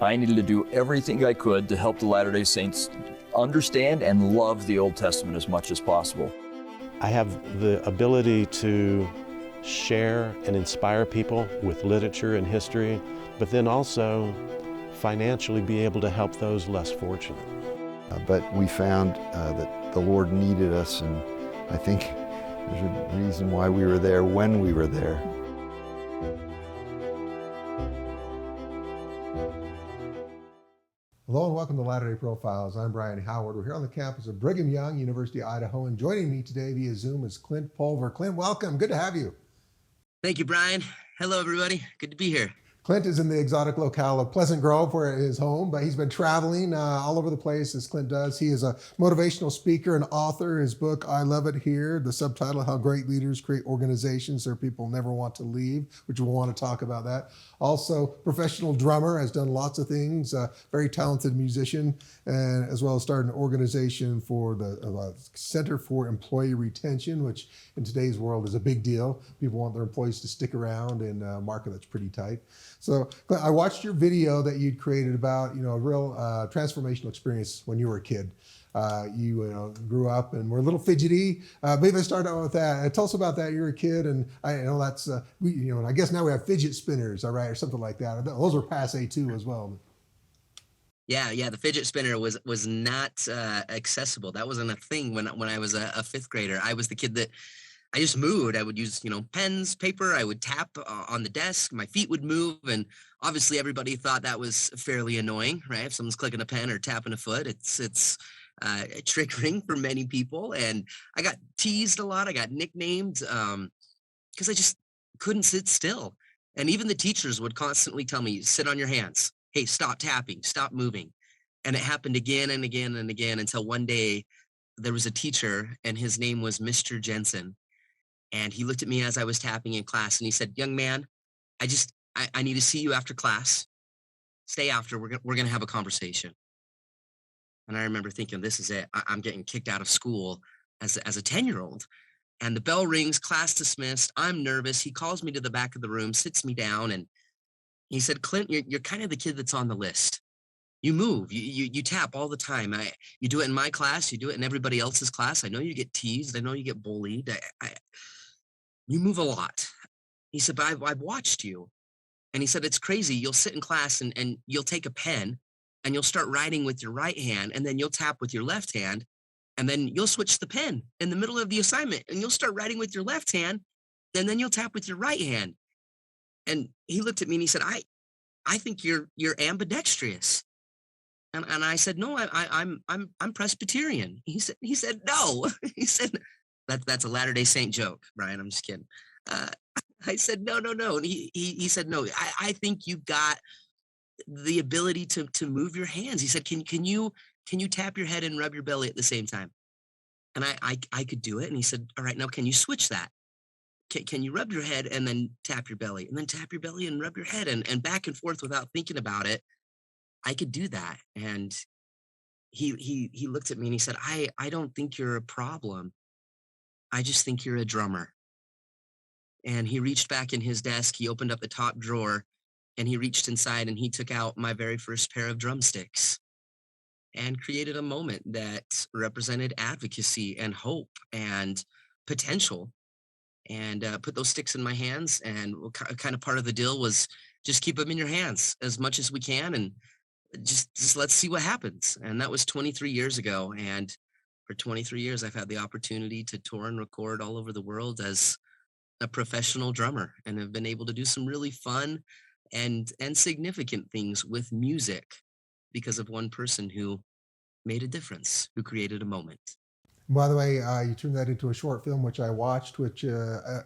I needed to do everything I could to help the Latter-day Saints understand and love the Old Testament as much as possible. I have the ability to share and inspire people with literature and history, but then also financially be able to help those less fortunate. But we found that the Lord needed us, and I think there's a reason why we were there when we were there. Hello and welcome to Latter-day Profiles. I'm Brian Howard. We're here on the campus of Brigham Young, University of Idaho, and joining me today via Zoom is Clint Pulver. Clint, welcome. Good to have you. Thank you, Brian. Hello, everybody. Good to be here. Clint is in the exotic locale of Pleasant Grove, where it is home, but he's been traveling all over the place, as Clint does. He is a motivational speaker and author. His book, I Love It Here, the subtitle, How Great Leaders Create Organizations Their People Never Want to Leave, which we'll want to talk about that. Also, professional drummer, has done lots of things, very talented musician, and as well as started an organization for the Center for Employee Retention, which in today's world is a big deal. People want their employees to stick around in a market that's pretty tight. So I watched your video that you'd created about, a real transformational experience when you were a kid. You grew up and were a little fidgety. Maybe I start out with that. Tell us about that. You were a kid, and I know that's I guess now we have fidget spinners, all right, or something like that. Those are passe too as well. Yeah. The fidget spinner was not accessible. That wasn't a thing when I was a fifth grader. I was the kid that I just moved. I would use, pens, paper. I would tap on the desk. My feet would move. And obviously everybody thought that was fairly annoying, right? If someone's clicking a pen or tapping a foot, it's triggering for many people. And I got teased a lot. I got nicknamed because I just couldn't sit still. And even the teachers would constantly tell me, sit on your hands. Hey, stop tapping, stop moving. And it happened again and again and again until one day there was a teacher and his name was Mr. Jensen. And he looked at me as I was tapping in class and he said, young man, I need to see you after class. Stay after, we're going to have a conversation. And I remember thinking, this is it. I'm getting kicked out of school as a 10-year-old. And the bell rings, class dismissed. I'm nervous. He calls me to the back of the room, sits me down. And he said, Clint, you're kind of the kid that's on the list. You move, you tap all the time. You do it in my class. You do it in everybody else's class. I know you get teased. I know you get bullied. You move a lot. He said, but I've watched you. And he said, it's crazy. You'll sit in class and you'll take a pen and you'll start writing with your right hand and then you'll tap with your left hand and then you'll switch the pen in the middle of the assignment and you'll start writing with your left hand and then you'll tap with your right hand. And he looked at me and he said, I think you're ambidextrous. And I said, no, I'm Presbyterian. He said, no. He said, that's a Latter-day Saint joke, Brian. I'm just kidding. I said, no. And he said, no, I think you've got the ability to move your hands. He said, can you tap your head and rub your belly at the same time? And I could do it. And he said, all right, now can you switch that? Can you rub your head and then tap your belly and then tap your belly and rub your head and back and forth without thinking about it? I could do that. And he looked at me and he said, I don't think you're a problem. I just think you're a drummer. And he reached back in his desk. He opened up the top drawer and he reached inside and he took out my very first pair of drumsticks and created a moment that represented advocacy and hope and potential and put those sticks in my hands. And kind of part of the deal was just keep them in your hands as much as we can. And just let's see what happens. And that was 23 years ago. And for 23 years, I've had the opportunity to tour and record all over the world as a professional drummer and have been able to do some really fun and significant things with music because of one person who made a difference, who created a moment. By the way, you turned that into a short film, which I watched, which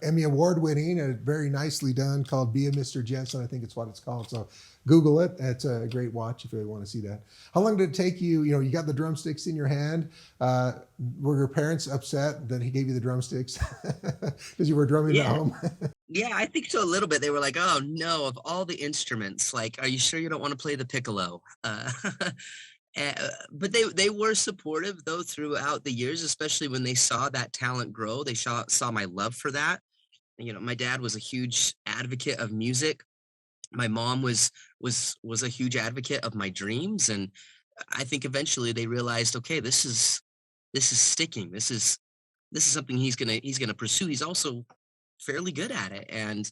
Emmy Award-winning, very nicely done, called Be a Mr. Jensen. I think it's what it's called. So Google it. It's a great watch if you want to see that. How long did it take you? You got the drumsticks in your hand. Were your parents upset that he gave you the drumsticks because you were drumming at home? Yeah, I think so a little bit. They were like, oh no, of all the instruments, like, are you sure you don't want to play the piccolo? But they were supportive though throughout the years, especially when they saw that talent grow. They saw my love for that. My dad was a huge advocate of music. My mom was a huge advocate of my dreams, and I think eventually they realized, okay, this is sticking. This is something he's gonna pursue. He's also fairly good at it, and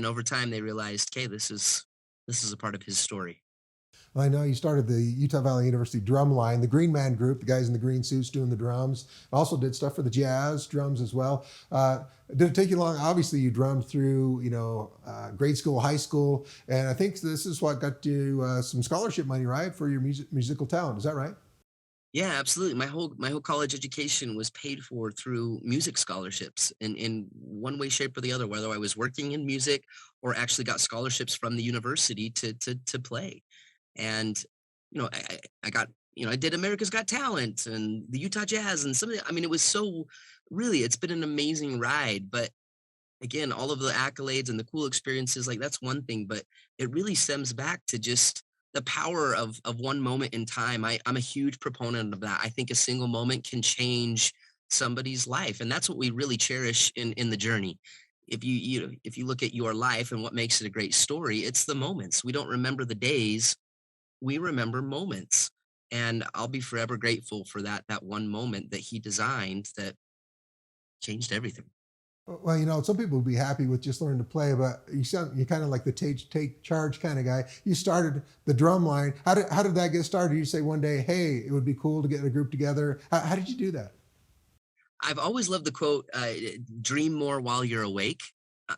over time they realized, okay, this is a part of his story. I know you started the Utah Valley University Drumline, the Green Man Group, the guys in the green suits doing the drums. Also did stuff for the jazz drums as well. Did it take you long? Obviously, you drummed through, grade school, high school, and I think this is what got you some scholarship money, right, for your musical talent. Is that right? Yeah, absolutely. My whole college education was paid for through music scholarships in one way, shape, or the other, whether I was working in music or actually got scholarships from the university to play. And I got, I did America's Got Talent and the Utah Jazz and some of the, I mean, it was so really, it's been an amazing ride. But again, all of the accolades and the cool experiences, like that's one thing, but it really stems back to just the power of one moment in time. I'm a huge proponent of that. I think a single moment can change somebody's life. And that's what we really cherish in the journey. If you look at your life and what makes it a great story, it's the moments. We don't remember the days, we remember moments. And I'll be forever grateful for that one moment that he designed that changed everything. Well, some people would be happy with just learning to play, but you're kind of like the take charge kind of guy. You started the drum line. How did that get started? You say one day, hey, it would be cool to get a group together. How did you do that? I've always loved the quote, dream more while you're awake.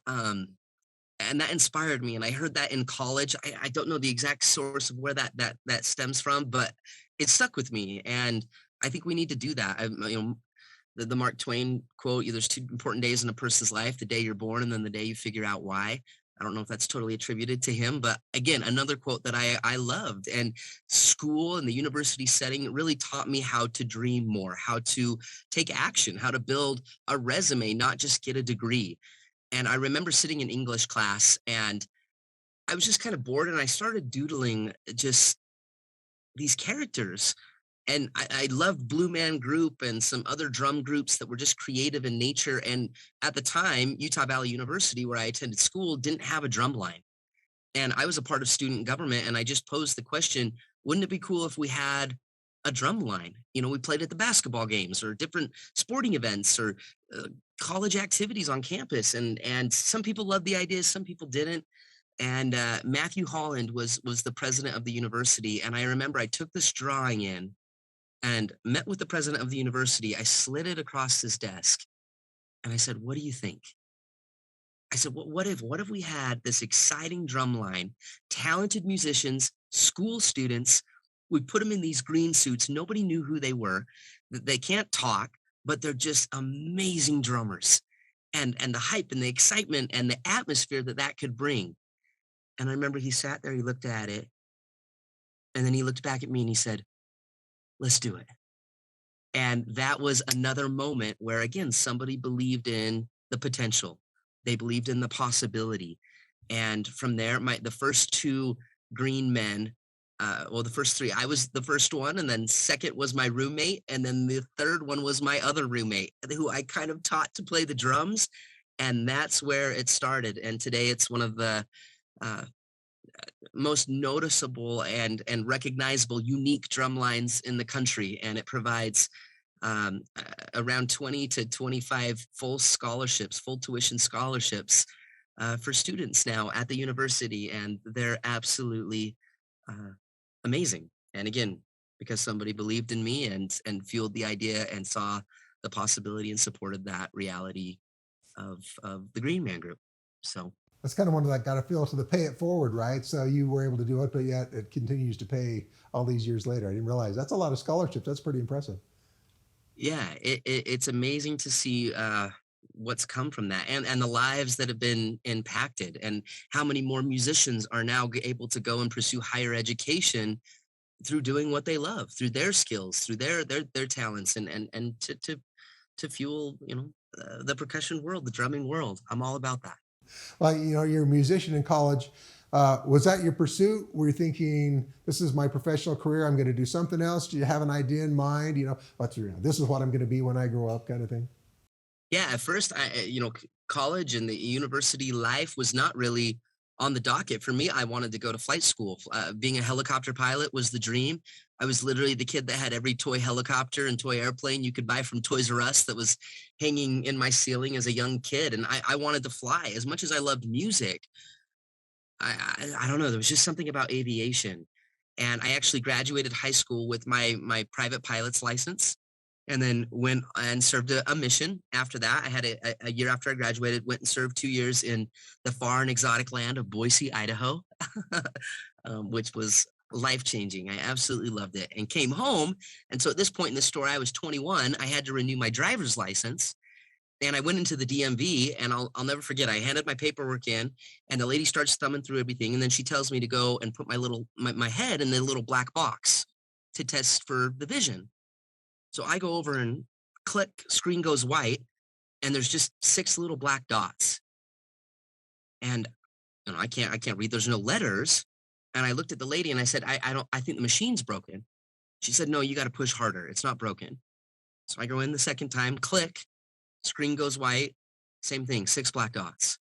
Um, and that inspired me. And I heard that in college. I don't know the exact source of where that stems from, but it stuck with me. And I think we need to do that. The Mark Twain quote, there's two important days in a person's life, the day you're born and then the day you figure out why. I don't know if that's totally attributed to him, but again, another quote that I loved. And school and the university setting really taught me how to dream more, how to take action, how to build a resume, not just get a degree. And I remember sitting in English class and I was just kind of bored and I started doodling just these characters. And I loved Blue Man Group and some other drum groups that were just creative in nature. And at the time, Utah Valley University, where I attended school, didn't have a drum line. And I was a part of student government. And I just posed the question, wouldn't it be cool if we had a drum line? We played at the basketball games or different sporting events or college activities on campus. And some people loved the idea, some people didn't. And Matthew Holland was the president of the university. And I remember I took this drawing in and met with the president of the university. I slid it across his desk and I said, what do you think? I said, what if we had this exciting drum line, talented musicians, school students, we put them in these green suits. Nobody knew who they were. They can't talk, but they're just amazing drummers. And the hype and the excitement and the atmosphere that could bring. And I remember he sat there, he looked at it, and then he looked back at me and he said, let's do it. And that was another moment where, again, somebody believed in the potential. They believed in the possibility. And from there, the first two green men, the first three, I was the first one, and then second was my roommate, and then the third one was my other roommate, who I kind of taught to play the drums. And that's where it started. And today it's one of the most noticeable and recognizable unique drum lines in the country, and it provides around 20 to 25 full tuition scholarships for students now at the university, and they're absolutely amazing. And again, because somebody believed in me and fueled the idea and saw the possibility and supported that reality of the Green Man Group. So That's kind of one of that got to feel to the pay it forward, right? So you were able to do it, but yet it continues to pay all these years later. I didn't realize that's a lot of scholarships. That's pretty impressive. yeah, it's amazing to see what's come from that, and the lives that have been impacted, and how many more musicians are now able to go and pursue higher education through doing what they love, through their skills, through their talents, and to fuel the percussion world, the drumming world. I'm all about that. Well, you're a musician in college. Was that your pursuit? Were you thinking, this is my professional career, I'm going to do something else? Do you have an idea in mind? This is what I'm going to be when I grow up, kind of thing? Yeah, at first, college and the university life was not really on the docket. For me, I wanted to go to flight school. Being a helicopter pilot was the dream. I was literally the kid that had every toy helicopter and toy airplane you could buy from Toys R Us that was hanging in my ceiling as a young kid. And I wanted to fly. As much as I loved music, I don't know, there was just something about aviation. And I actually graduated high school with my private pilot's license, and then went and served a mission. After that, I had a year after I graduated, went and served 2 years in the far and exotic land of Boise, Idaho, which was life-changing. I absolutely loved it, and came home. And so at this point in the story, I was 21. I had to renew my driver's license. And I went into the DMV, and I'll never forget, I handed my paperwork in, and the lady starts thumbing through everything. And then she tells me to go and put my head in the little black box to test for the vision. So I go over and click, screen goes white, and there's just 6 little black dots. And I can't read, there's no letters. And I looked at the lady and I said, I think the machine's broken. She said, no, you got to push harder. It's not broken. So I go in the second time, click, screen goes white, same thing, 6 black dots.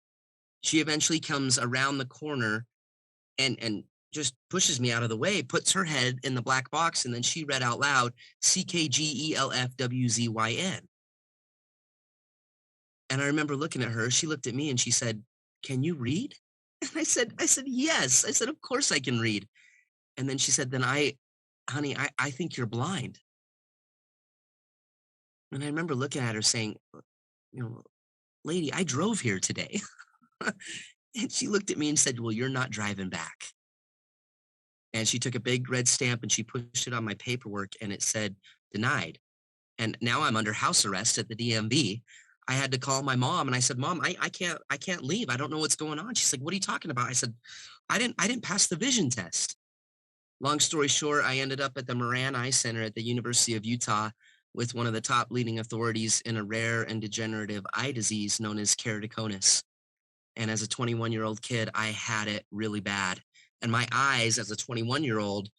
She eventually comes around the corner and just pushes me out of the way, puts her head in the black box, and then she read out loud, CKGELFWZYN. And I remember looking at her, she looked at me and she said, can you read? And I said, yes. I said, of course I can read. And then she said, then honey, I think you're blind. And I remember looking at her saying, lady, I drove here today. And she looked at me and said, well, you're not driving back. And she took a big red stamp and she pushed it on my paperwork, and it said denied. And now I'm under house arrest at the DMV. I had to call my mom, and I said, Mom, I can't leave. I don't know what's going on. She's like, what are you talking about? I said, I didn't pass the vision test. Long story short, I ended up at the Moran Eye Center at the University of Utah with one of the top leading authorities in a rare and degenerative eye disease known as keratoconus. And as a 21-year-old kid, I had it really bad. And my eyes as a 21-year-old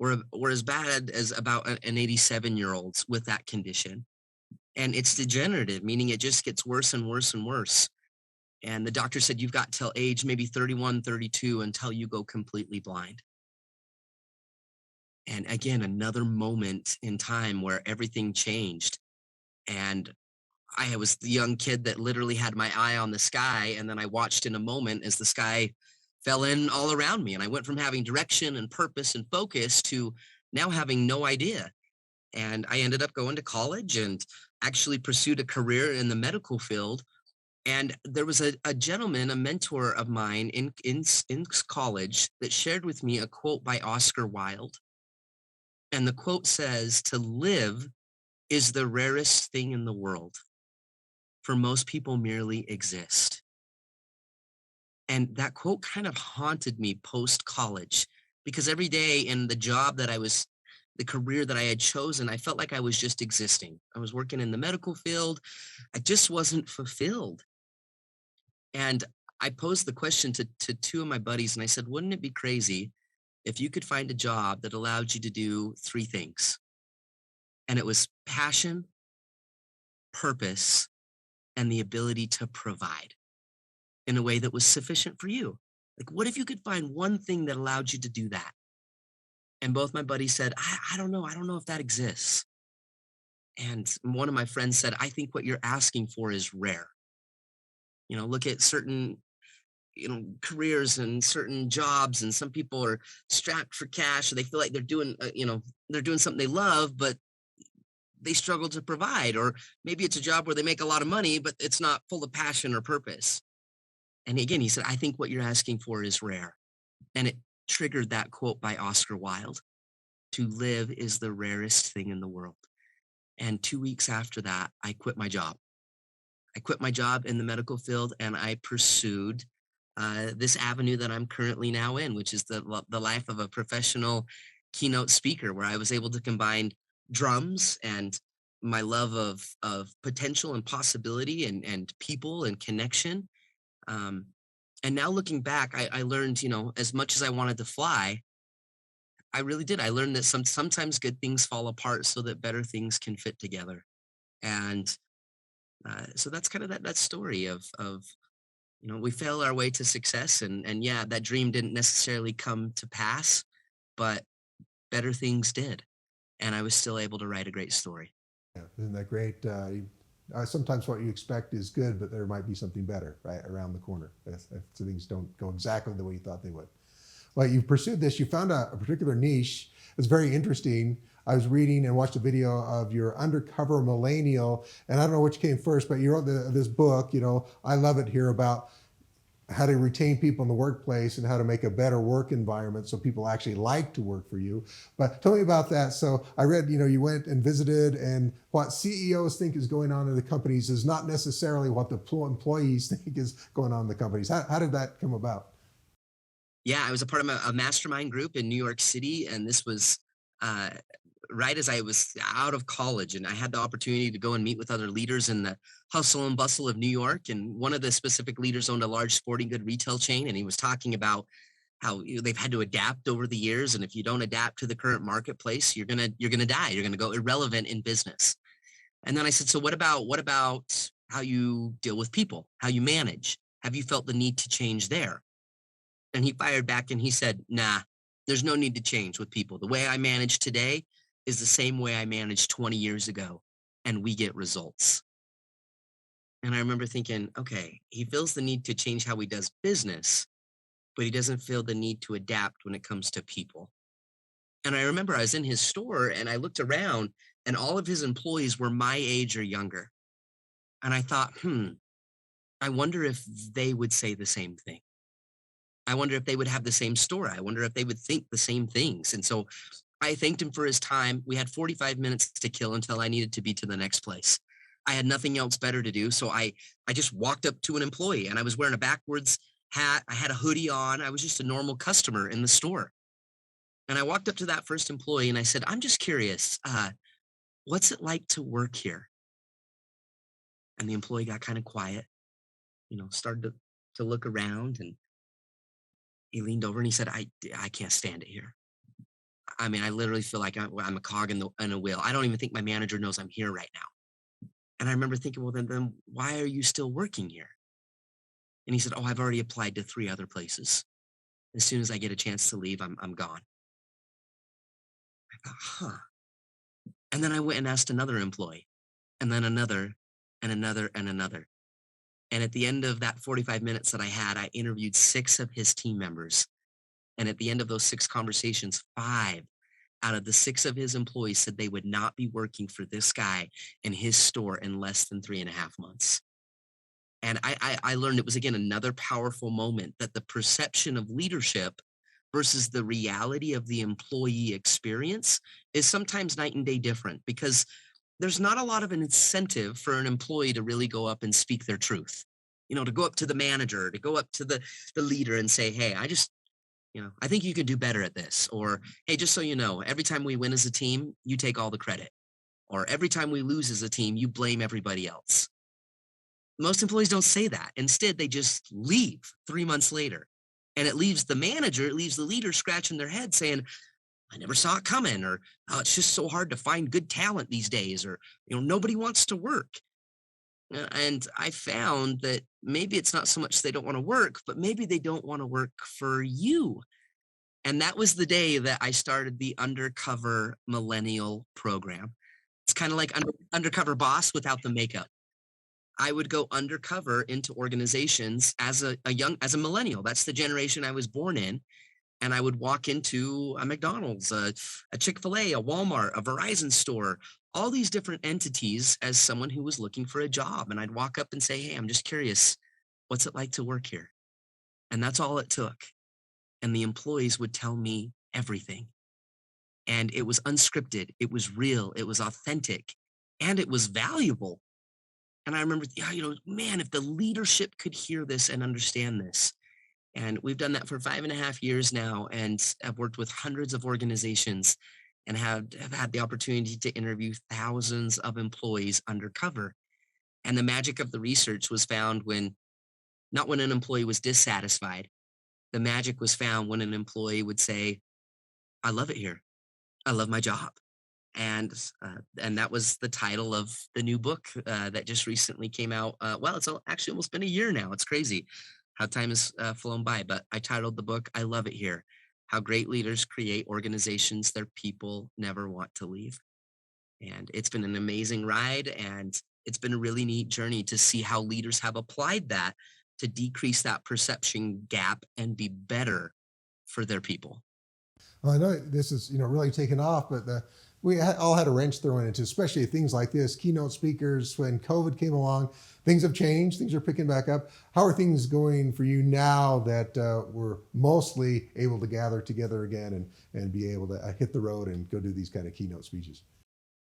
were as bad as about an 87-year-old's with that condition. And it's degenerative, meaning it just gets worse and worse and worse. And the doctor said, you've got till age maybe 31, 32 until you go completely blind. And again, another moment in time where everything changed. And I was the young kid that literally had my eye on the sky. And then I watched in a moment as the sky fell in all around me. And I went from having direction and purpose and focus to now having no idea. And I ended up going to college and actually pursued a career in the medical field. And there was a gentleman, a mentor of mine in college, that shared with me a quote by Oscar Wilde. And the quote says, to live is the rarest thing in the world. For most people merely exist. And that quote kind of haunted me post-college, because every day in the job that the career that I had chosen, I felt like I was just existing. I was working in the medical field. I just wasn't fulfilled. And I posed the question to 2 of my buddies, and I said, wouldn't it be crazy if you could find a job that allowed you to do 3 things? And it was passion, purpose, and the ability to provide in a way that was sufficient for you. Like, what if you could find one thing that allowed you to do that? And both my buddies said, I don't know. I don't know if that exists. And one of my friends said, I think what you're asking for is rare. Look at certain, careers and certain jobs, and some people are strapped for cash, or they feel like they're doing, they're doing something they love, but they struggle to provide. Or maybe it's a job where they make a lot of money, but it's not full of passion or purpose. And again, he said, I think what you're asking for is rare. And it triggered that quote by Oscar Wilde, to live is the rarest thing in the world. And 2 weeks after that, I quit my job. I quit my job in the medical field, and I pursued this avenue that I'm currently now in, which is the life of a professional keynote speaker, where I was able to combine drums and my love of potential and possibility and people and connection. And now looking back, I learned, as much as I wanted to fly, I really did. I learned that sometimes good things fall apart so that better things can fit together. And so that's kind of that story of we fail our way to success, and yeah, that dream didn't necessarily come to pass, but better things did. And I was still able to write a great story. Yeah, isn't that great? Sometimes what you expect is good, but there might be something better right around the corner if things don't go exactly the way you thought they would. Well, you've pursued this. You found a particular niche that's very interesting. I was reading and watched a video of your undercover millennial, and I don't know which came first, but you wrote this book, I Love It Here, about how to retain people in the workplace and how to make a better work environment so people actually like to work for you. But tell me about that. So I read, you went and visited, and what CEOs think is going on in the companies is not necessarily what the employees think is going on in the companies. How did that come about? Yeah, I was a part of a mastermind group in New York City, and this was right as I was out of college, and I had the opportunity to go and meet with other leaders in the hustle and bustle of New York. And one of the specific leaders owned a large sporting good retail chain, and he was talking about how they've had to adapt over the years, and if you don't adapt to the current marketplace, you're gonna die. You're gonna go irrelevant in business. And then I said, so what about how you deal with people, how you manage? Have you felt the need to change there? And he fired back and he said, nah, there's no need to change with people. The way I manage today is the same way I managed 20 years ago, and we get results. And I remember thinking, okay, he feels the need to change how he does business, but he doesn't feel the need to adapt when it comes to people. And I remember I was in his store and I looked around and all of his employees were my age or younger. And I thought, I wonder if they would say the same thing. I wonder if they would have the same story. I wonder if they would think the same things. And so I thanked him for his time. We had 45 minutes to kill until I needed to be to the next place. I had nothing else better to do. So I just walked up to an employee, and I was wearing a backwards hat. I had a hoodie on. I was just a normal customer in the store. And I walked up to that first employee and I said, I'm just curious, what's it like to work here? And the employee got kind of quiet, started to look around, and he leaned over and he said, I can't stand it here. I mean, I literally feel like I'm a cog in a wheel. I don't even think my manager knows I'm here right now. And I remember thinking, well, then why are you still working here? And he said, oh, I've already applied to 3 other places. As soon as I get a chance to leave, I'm gone. I thought, huh. And then I went and asked another employee, and then another, and another, and another. And at the end of that 45 minutes that I had, I interviewed 6 of his team members. And at the end of those 6 conversations, 5 out of the 6 of his employees said they would not be working for this guy in his store in less than 3.5 months. And I learned it was, again, another powerful moment, that the perception of leadership versus the reality of the employee experience is sometimes night and day different, because there's not a lot of an incentive for an employee to really go up and speak their truth, to go up to the manager, to go up to the leader and say, hey, I think you could do better at this. Or, hey, just so you know, every time we win as a team, you take all the credit. Or every time we lose as a team, you blame everybody else. Most employees don't say that. Instead, they just leave 3 months later. And it leaves the leader scratching their head saying, I never saw it coming, or oh, it's just so hard to find good talent these days, or nobody wants to work. And I found that maybe it's not so much they don't want to work, but maybe they don't want to work for you. And that was the day that I started the Undercover Millennial program. It's kind of like Undercover Boss without the makeup. I would go undercover into organizations as a millennial. That's the generation I was born in. And I would walk into a McDonald's, a Chick-fil-A, a Walmart, a Verizon store, all these different entities as someone who was looking for a job. And I'd walk up and say, hey, I'm just curious, what's it like to work here? And that's all it took. And the employees would tell me everything. And it was unscripted. It was real. It was authentic. And it was valuable. And I remember, man, if the leadership could hear this and understand this. And we've done that for 5.5 years now, and I've worked with hundreds of organizations and have had the opportunity to interview thousands of employees undercover. And the magic of the research was found not when an employee was dissatisfied. The magic was found when an employee would say, I love it here. I love my job. And that was the title of the new book that just recently came out. Well, it's actually almost been a year now. It's crazy how time has flown by. But I titled the book, I Love It Here: How Great Leaders Create Organizations Their People Never Want to Leave. And it's been an amazing ride, and it's been a really neat journey to see how leaders have applied that to decrease that perception gap and be better for their people. Well, I know this is really taken off, but all had a wrench thrown into, especially things like this. Keynote speakers, when COVID came along, things have changed. Things are picking back up. How are things going for you now that we're mostly able to gather together again and be able to hit the road and go do these kind of keynote speeches?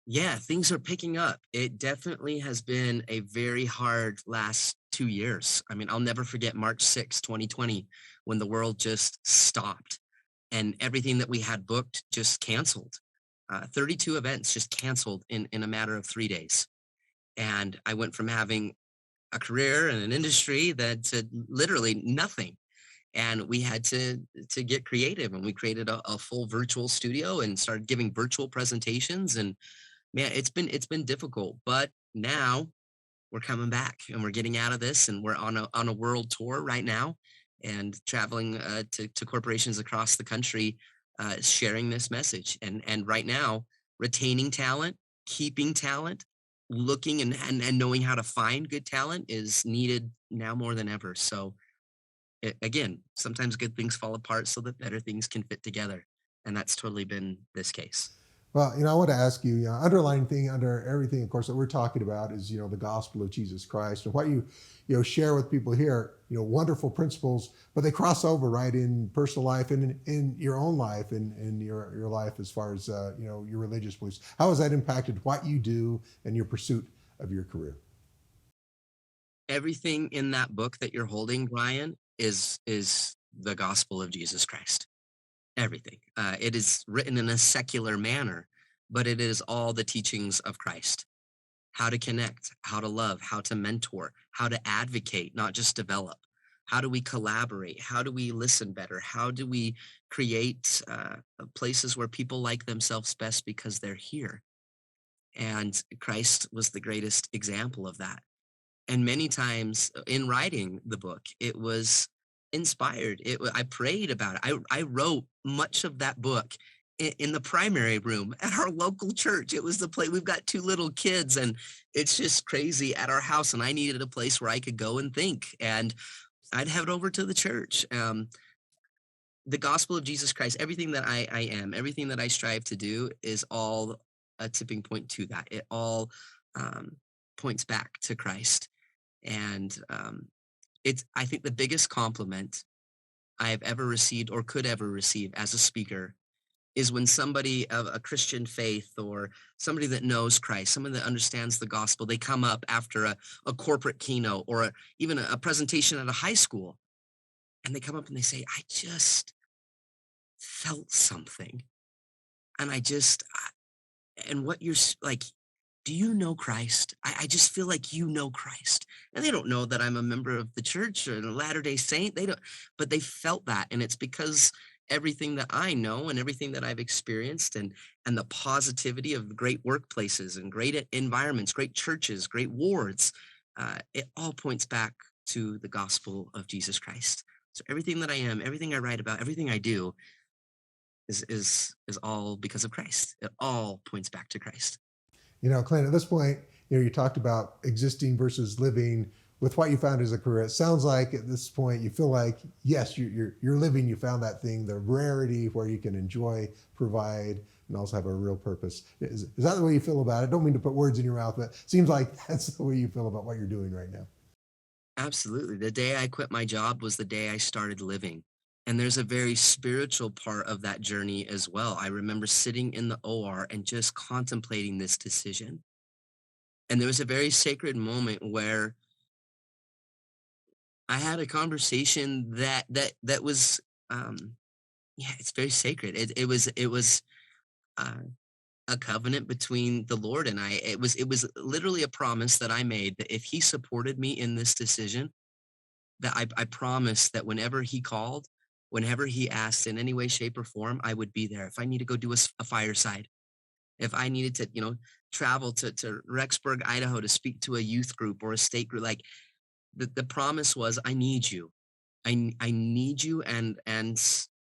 Yeah, things are picking up. It definitely has been a very hard last 2 years. I mean, I'll never forget March 6, 2020, when the world just stopped and everything that we had booked just canceled. 32 events just canceled in a matter of 3 days. And I went from having a career and an industry that to literally nothing. And we had to get creative, and we created a full virtual studio and started giving virtual presentations. And man, it's been difficult, but now we're coming back and we're getting out of this, and we're on a world tour right now and traveling to corporations across the country, sharing this message. And right now, retaining talent, keeping talent, looking and knowing how to find good talent is needed now more than ever. So again, sometimes good things fall apart so that better things can fit together. And that's totally been this case. Well, I want to ask you, underlying thing under everything, of course, that we're talking about is, the gospel of Jesus Christ, and what you share with people here, wonderful principles, but they cross over right in personal life and in your own life and in your life as far as, your religious beliefs. How has that impacted what you do and your pursuit of your career? Everything in that book that you're holding, Brian, is the gospel of Jesus Christ. Everything. It is written in a secular manner, but it is all the teachings of Christ. How to connect, how to love, how to mentor, how to advocate, not just develop. How do we collaborate? How do we listen better? How do we create places where people like themselves best because they're here? And Christ was the greatest example of that. And many times in writing the book, it was inspired. I prayed about it. I wrote much of that book in the primary room at our local church. It was the place. We've got 2 little kids, and it's just crazy at our house. And I needed a place where I could go and think. And I'd head over to the church. The gospel of Jesus Christ, everything that I am, everything that I strive to do is all a tipping point to that. It all points back to Christ. And I think the biggest compliment I have ever received or could ever receive as a speaker is when somebody of a Christian faith or somebody that knows Christ, someone that understands the gospel, they come up after a corporate keynote or even a presentation at a high school, and they come up and they say, I just felt something. And and what you're like, do you know Christ? I just feel like you know Christ. And they don't know that I'm a member of the church or a Latter-day Saint. They don't, but they felt that. And it's because everything that I know and everything that I've experienced and the positivity of great workplaces and great environments, great churches, great wards, it all points back to the gospel of Jesus Christ. So everything that I am, everything I write about, everything I do is all because of Christ. It all points back to Christ. Clint, at this point, you talked about existing versus living with what you found as a career. It sounds like at this point you feel like, yes, you're living, you found that thing, the rarity where you can enjoy, provide, and also have a real purpose. Is that the way you feel about it? Don't mean to put words in your mouth, but it seems like that's the way you feel about what you're doing right now. Absolutely. The day I quit my job was the day I started living. And there's a very spiritual part of that journey as well. I remember sitting in the OR and just contemplating this decision. And there was a very sacred moment where I had a conversation that was, it's very sacred. It was a covenant between the Lord and I. It was literally a promise that I made that if He supported me in this decision, that I promised that whenever He called, whenever He asked in any way, shape, or form, I would be there. If I need to go do a fireside, if I needed to, travel to Rexburg, Idaho to speak to a youth group or a state group, like the promise was, I need you. I need you, and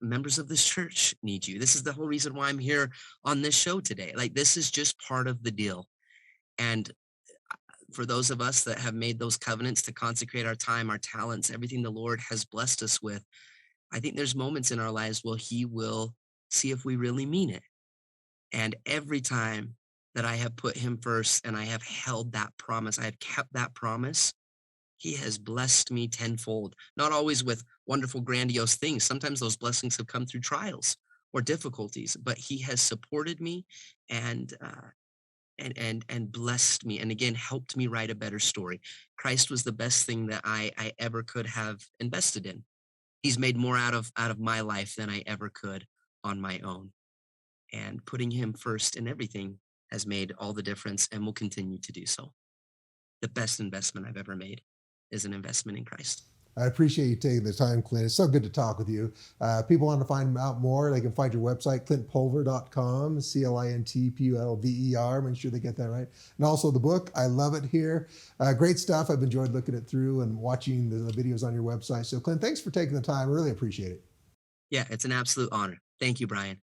members of this church need you. This is the whole reason why I'm here on this show today. Like, this is just part of the deal. And for those of us that have made those covenants to consecrate our time, our talents, everything the Lord has blessed us with, I think there's moments in our lives where he will see if we really mean it. And every time that I have put him first and I have held that promise, I have kept that promise, he has blessed me tenfold, not always with wonderful, grandiose things. Sometimes those blessings have come through trials or difficulties, but he has supported me and blessed me, and again, helped me write a better story. Christ was the best thing that I ever could have invested in. He's made more out of my life than I ever could on my own. And putting him first in everything has made all the difference and will continue to do so. The best investment I've ever made is an investment in Christ. I appreciate you taking the time, Clint. It's so good to talk with you. People want to find out more, they can find your website, clintpulver.com, CLINTPULVER. Make sure they get that right. And also the book, I Love It Here. Great stuff. I've enjoyed looking it through and watching the videos on your website. So, Clint, thanks for taking the time. I really appreciate it. Yeah, it's an absolute honor. Thank you, Brian.